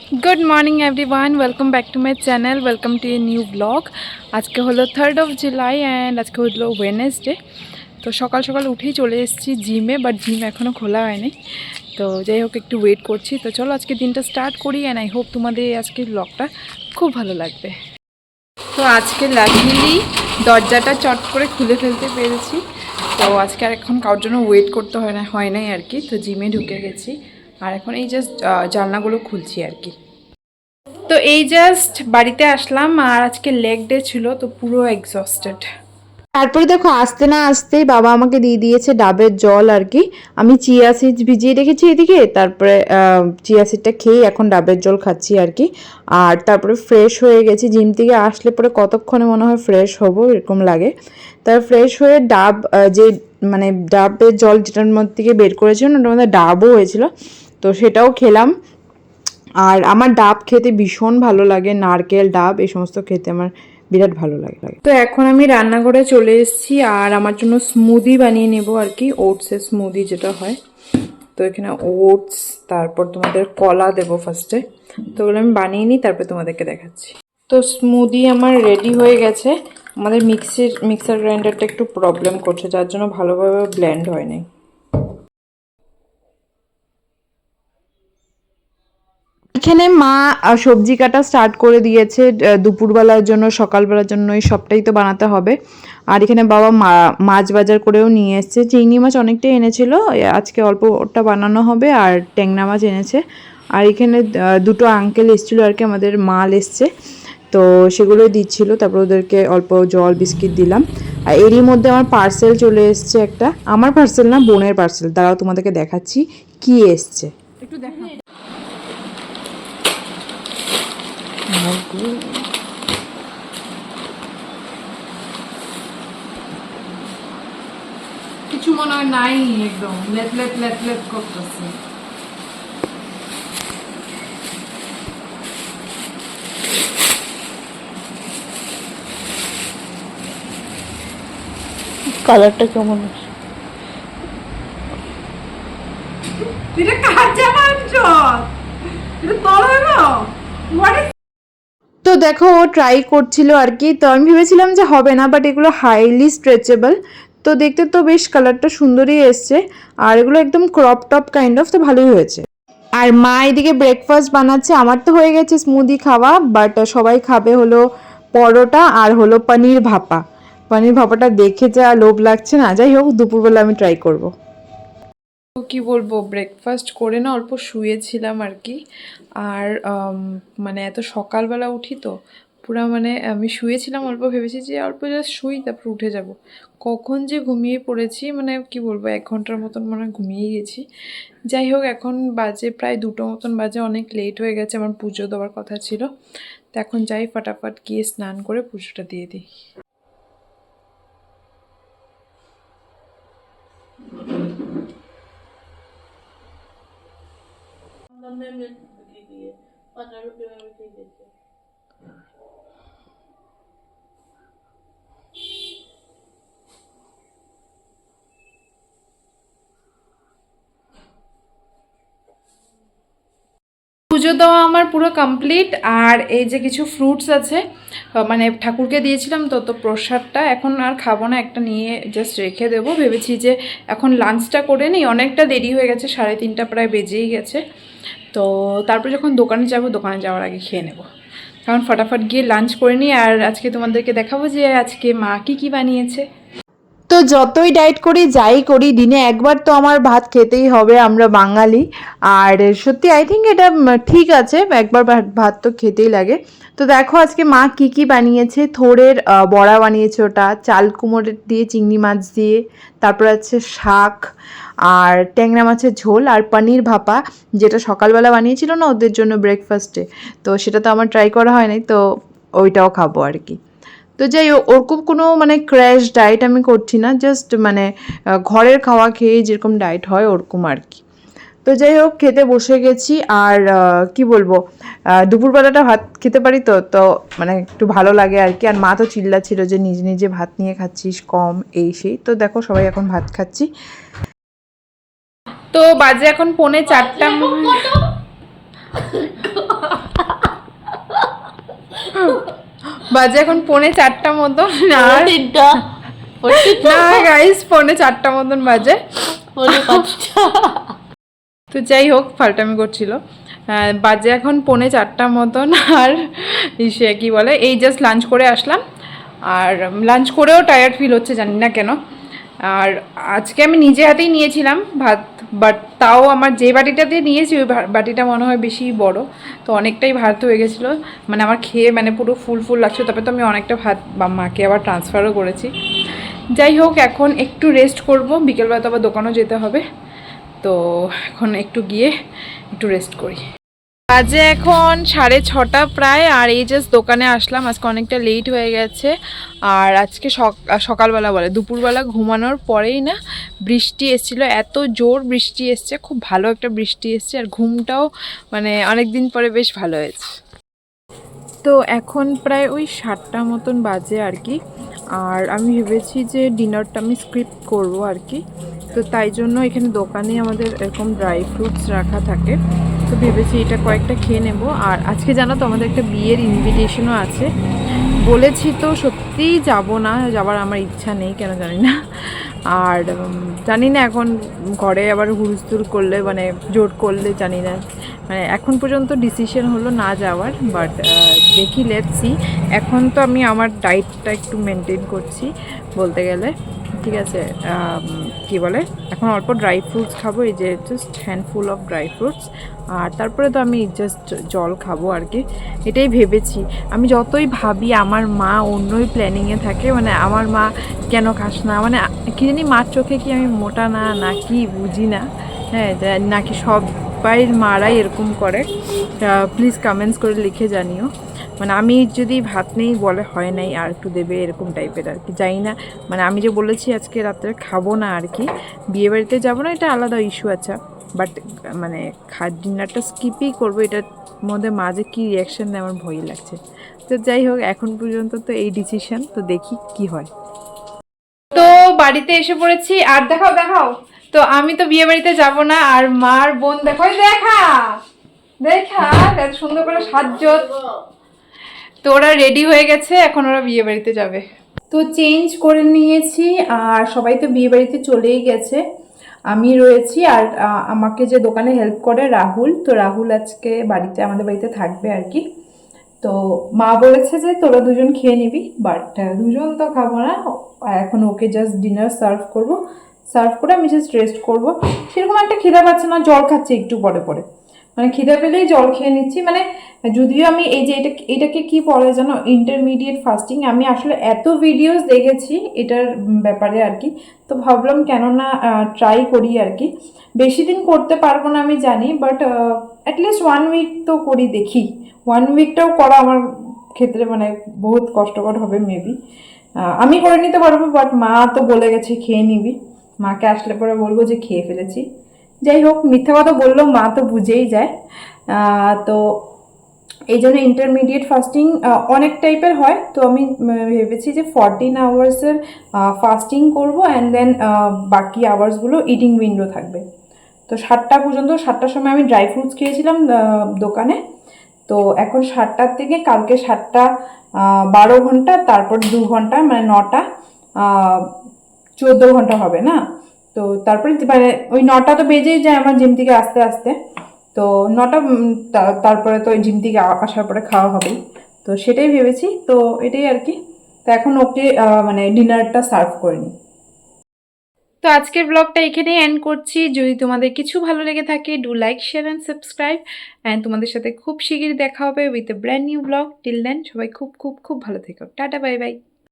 Good morning everyone, welcome back to my channel, welcome to a new blog. आज के hello 3 July and आज के hello Wednesday. तो सकाल सकाल उठेई चले एसेছি जिमे, बाट जिम एखोनो खोला हয়নি। तो যাই হোক একটু ওয়েট করছি। তো চলো আজকে দিনটা স্টার্ট করি এন্ড আই হোপ তোমাদের আজকের ব্লগটা খুব ভালো লাগবে। তো আজকে লাকিলি দরজাটা চট করে খুলে ফেলতে পেরেছি। তো আজকে আর এখন কারোর জন্য ওয়েট করতে হয় নাই আর কি। তো জিমে ঢুকে গেছি আর এখন এই জাস্ট জানলাগুলো খুলছি আর কি। তো এই জাস্ট বাড়িতে আসলাম আর আজকে লেগ ডে ছিল, তো পুরো এক্সস্টেড। তারপরে দেখো আসতে না আসতেই বাবা আমাকে দিয়ে দিয়েছে ডাবের জল আর কি। আমি চিয়া সিড ভিজিয়ে রেখেছি এদিকে, তারপরে চিয়া সিডটা খেয়ে এখন ডাবের জল খাচ্ছি আর কি। আর তারপরে ফ্রেশ হয়ে গেছি, জিম থেকে আসলে পরে কতক্ষণে মনে হয় ফ্রেশ হব এরকম লাগে। তার ফ্রেশ হয়ে ডাব যে মানে ডাবের জল যেটার মধ্যে থেকে বের করেছিলাম ওটার মধ্যে ডাবও হয়েছিল, তো সেটাও খেলাম। আর আমার ডাব খেতে ভীষণ ভালো লাগে, নারকেল ডাব এই সমস্ত খেতে আমার বিরাট ভালো লাগে। তো এখন আমি রান্নাঘরে চলে এসেছি আর আমার জন্য স্মুদি বানিয়ে নেব আর কি, ওটসের স্মুদি যেটা হয়। তো এখানে ওটস, তারপর তোমাদের কলা দেবো ফার্স্টে। তো ওগুলো আমি বানিয়ে নিই, তারপর তোমাদেরকে দেখাচ্ছি। তো স্মুদি আমার রেডি হয়ে গেছে। আমাদের মিক্সার গ্রাইন্ডারটা একটু প্রবলেম করছে, যার জন্য ভালোভাবে ব্লেন্ড হয় নাই। এখানে মা সবজি কাটা স্টার্ট করে দিয়েছে দুপুরবেলার জন্য, সকালবেলার জন্য এই সবটাই তো বানাতে হবে। আর এখানে বাবা মাছ বাজার করেও নিয়ে এসছে, চিংড়ি মাছ অনেকটাই এনেছিল, আজকে অল্প ওটা বানানো হবে। আর ট্যাংরা মাছ এনেছে। আর এখানে দুটো আঙ্কেল এসেছিলো আর কি, আমাদের মাল এসছে, তো সেগুলো দিচ্ছিল। তারপর ওদেরকে অল্প জল বিস্কিট দিলাম। আর এরই মধ্যে আমার পার্সেল চলে এসছে একটা, আমার পার্সেল না বোনের পার্সেল। দাঁড়াও তোমাদেরকে দেখাচ্ছি কি এসছে। একটু দেখা কিছু মনে হয় নাই, একদম লেট লেট লেট লেট করতেছে। কালারটা কেমন? এটা কার জামা আনছো? এটা তোর হলো? তো দেখো ও ট্রাই করছিল আর কি, তো আমি ভেবেছিলাম যে হবে না, বাট এগুলো হাইলি স্ট্রেচেবল। তো দেখতে তো বেশ কালারটা সুন্দরই এসছে। আর এগুলো একদম ক্রপ টপ কাইন্ড অফ, তো ভালোই হয়েছে। আর মা এদিকে ব্রেকফাস্ট বানাচ্ছে। আমার তো হয়ে গেছে স্মুদি খাওয়া, বাট সবাই খাবে হলো পরোটা আর হলো পনির ভাপা। পনির ভাপাটা দেখে যা লোভ লাগছে না, যাই হোক দুপুরবেলা আমি ট্রাই করব। তো কি বলবো, ব্রেকফাস্ট করে না অল্প শুয়েছিলাম আর কি। আর মানে এত সকালবেলা উঠি তো পুরো, মানে আমি শুয়েছিলাম অল্প, ভেবেছি যে অল্প জাস্ট শুই তারপর উঠে যাব। কখন যে ঘুমিয়ে পড়েছি, মানে কি বলবো 1 ঘন্টার মতন মনে হয় ঘুমিয়ে গেছি। যাই হোক এখন বাজে প্রায় 2টো মতন বাজে, অনেক লেট হয়ে গেছে, আমার পুজো দেওয়ার কথা ছিল। তো এখন যাই ফটাফট গিয়ে স্নান করে পুজোটা দিয়ে দিই। পুজো দেওয়া আমার পুরো কমপ্লিট। আর এই যে কিছু ফ্রুটস আছে, মানে ঠাকুরকে দিয়েছিলাম, তো তো প্রসাদটা এখন আর খাবো না, একটা নিয়ে জাস্ট রেখে দেবো। ভেবেছি যে এখন লাঞ্চটা করে নিই, অনেকটা দেরি হয়ে গেছে, 3:30 প্রায় বেজেই গেছে। তো তারপর যখন দোকানে যাব, দোকানে যাওয়ার আগে খেয়ে নেব। কারণ ফটাফট গিয়ে লাঞ্চ করে নিই। আর আজকে তোমাদেরকে দেখাবো যে আজকে মা কী বানিয়েছে। তো যতই ডায়েট করি যাই করি, দিনে একবার তো আমার ভাত খেতেই হবে, আমরা বাঙালি। আর সত্যি আই থিঙ্ক এটা ঠিক আছে, একবার ভাত তো খেতেই লাগে। তো দেখো আজকে মা কি বানিয়েছে। থোড়ের বড়া বানিয়েছে, ওটা চাল কুমড়োর দিয়ে চিংড়ি মাছ দিয়ে, তারপর আছে শাক আর ট্যাংরা মাছের ঝোল আর পনির ভাপা, যেটা সকালবেলা বানিয়েছিল না ওদের জন্য ব্রেকফাস্টে। তো সেটা তো আমার ট্রাই করা হয় নাই, তো ওইটাও খাবো আর কি। তো যাই হোক ওরকম কোনো মানে ক্র্যাশ ডায়েট আমি করছি না, জাস্ট মানে ঘরের খাওয়া খেয়ে যেরকম ডায়েট হয় ওরকম আর কি। তো যাই হোক খেতে বসে গেছি। আর কি বলবো, দুপুরবেলাটা ভাত খেতে পারি তো তো মানে একটু ভালো লাগে আর কি। আর মা তো চিল্লাচ্ছিল যে নিজে নিজে ভাত নিয়ে খাচ্ছিস কম, এই সেই। তো দেখো সবাই এখন ভাত খাচ্ছি। তো বাজে এখন 3:45। বাজে এখন 3:45 মতন আর না গাইস 3:45 মতন বাজে। তো যাই হোক ফালটামি করছিল। বাজে এখন 3:45 মতন আর সে কি বলে এই জাস্ট লাঞ্চ করে আসলাম আর লাঞ্চ করেও টায়ার্ড ফিল হচ্ছে জানি না কেন। আর আজকে আমি নিজে হাতেই নিয়েছিলাম ভাত, বাট তাও আমার যে বাটিটা দিয়ে নিয়েছি ওই বাটিটা মনে হয় বেশি বড়, তো অনেকটাই ভাত হয়ে গেছিলো। মানে আমার খেয়ে মানে পুরো ফুল ফুল লাগছে, তবে তো আমি অনেকটা ভাত বা মাকে আবার ট্রান্সফারও করেছি। যাই হোক এখন একটু রেস্ট করব, বিকেলবেলা তো আবার দোকানও যেতে হবে, তো এখন একটু গিয়ে একটু রেস্ট করি। বাজে এখন 6:30 প্রায়, আর এই জাস্ট দোকানে আসলাম। আজকে অনেকটা লেট হয়ে গেছে, আর আজকে সকালবেলা বলে দুপুরবেলা ঘুমানোর পরেই না বৃষ্টি এসেছিলো, এত জোর বৃষ্টি এসছে, খুব ভালো একটা বৃষ্টি এসছে, আর ঘুমটাও মানে অনেক দিন পরে বেশ ভালো হয়েছে। তো এখন প্রায় ওই 7টা মতন বাজে আর কি, আর আমি ভেবেছি যে ডিনারটা আমি স্কিপ করবো আর কি। তো তাই জন্য এখানে দোকানে আমাদের এরকম ড্রাই ফ্রুটস রাখা থাকে, তো ভেবেছি এটা কয়েকটা খেয়ে নেব। আর আজকে জানো তো আমাদের একটা বিয়ের ইনভিটেশনও আছে, বলেছি তো সত্যিই যাব না, যাবার আমার ইচ্ছা নেই কেন জানি না। আর জানি না এখন ঘরে আবার হুড়স্থুল করলে মানে জোর করলে জানি না, মানে এখন পর্যন্ত ডিসিশন হলো না যাওয়ার, বাট দেখি লেটস সি। এখন তো আমি আমার ডায়েটটা একটু মেনটেন করছি বলতে গেলে, ঠিক আছে। কি বলে এখন অল্প ড্রাই ফ্রুটস খাবো, এই যে just handful of dry fruits, আর তারপরে তো আমি জাস্ট জল খাবো আর কি, এটাই ভেবেছি। আমি যতই ভাবি আমার মা অন্যই প্ল্যানিংয়ে থাকে, মানে আমার মা কেন খাস না, মানে কি জানি মার চোখে কি আমি মোটা না নাকি বুঝি না, হ্যাঁ নাকি সবাই মারাই এরকম করে। প্লিজ কমেন্টস করে লিখে জানিও, মানে আমি যদি ভাত নেই বলে হয় নাই আর একটু দেবে এরকম টাইপের আর কি, জানি না। মানে আমি যে বলেছি আজকে রাত্রে খাবো না আর কি, বিয়েবাড়িতে যাবো না এটা আলাদা ইস্যু আছে, বাট মানে ডিনারটা স্কিপই করবো, এটার মধ্যে মাঝে কী রিয়াকশান দেয় আমার ভয়ই লাগছে। তো যাই হোক এখন পর্যন্ত তো এই ডিসিশন, তো দেখি কি হয়। তো বাড়িতে এসে পড়েছি, আর দেখাও দেখাও, তো আমি তো বিয়ে বাড়িতে যাবো না, আর মার বোন দেখো দেখা দেখা এত সুন্দর করে সাজজত, তো ওরা রেডি হয়ে গেছে, এখন ওরা বিয়ে বাড়িতে যাবে। তো চেঞ্জ করে নিয়েছি, আর সবাই তো বিয়ে বাড়িতে চলেই গেছে, আমি রয়েছি। আর আমাকে যে দোকানে হেল্প করে রাহুল, তো রাহুল আজকে বাড়িতে আমাদের বাড়িতে থাকবে আর কি। তো মা বলেছে যে তোরা দুজন খেয়ে নিবি, বাট দুজন তো খাবো না, এখন ওকে জাস্ট ডিনার সার্ভ করব, সার্ভ করে আমি জাস্ট রেস্ট করবো। সেরকম একটা খিদা পাচ্ছে না, জল খাচ্ছি একটু পরে পরে, মানে খিদা পেলেই জল খেয়ে নিচ্ছি। মানে যদিও আমি এই যে এটাকে কি বলে জানো, ইন্টারমিডিয়েট ফাস্টিং, আমি আসলে এত ভিডিওস দেখেছি এটার ব্যাপারে আর কি, তো ভাবলাম কেননা ট্রাই করি আর কি। বেশি দিন করতে পারবো না আমি জানি, বাট অ্যাটলিস্ট 1 উইক তো করি, দেখি 1 উইকটাও করা আমার ক্ষেত্রে মানে বহুত কষ্টকর হবে মেবি। আমি করে নিতে পারবো, বাট মা তো বলে গেছে খেয়ে নিবি, মাকে আসলে পরে বলবো যে খেয়ে ফেলেছি। যাই হোক মিথ্যা কথা বললেও মা তো বুঝেই যায়। তো এই জন্য ইন্টারমিডিয়েট ফাস্টিং অনেক টাইপের হয়, তো আমি ভেবেছি যে 14 আওয়ার্সের ফাস্টিং করবো, অ্যান্ড দেন বাকি আওয়ার্সগুলো ইটিং উইন্ডো থাকবে। তো 7টা পর্যন্ত, 7টার সময় আমি ড্রাই ফ্রুটস খেয়েছিলাম দোকানে, তো এখন 7টার থেকে কালকে 7টা 12 ঘন্টা, তারপর 2 ঘন্টা মানে 9টা 14 ঘন্টা হবে না। তো তারপরে মানে ওই 9টা তো বেজেই যায় আমার জিম থেকে আস্তে আস্তে, তো 9টা তারপরে তো ওই জিম থেকে আসার পরে খাওয়া হবেই, তো সেটাই ভেবেছি, তো এটাই আর কি। তো এখন ওকে মানে ডিনারটা সার্ভ করে নিই। তো আজকের ব্লগটা এখানেই এন্ড করছি। যদি তোমাদের কিছু ভালো লেগে থাকে do like share and subscribe, and তোমাদের সাথে খুব শিগগিরই দেখা হবে with a brand new blog. Till then সবাই খুব খুব খুব ভালো থেকো, টাটা বাই বাই।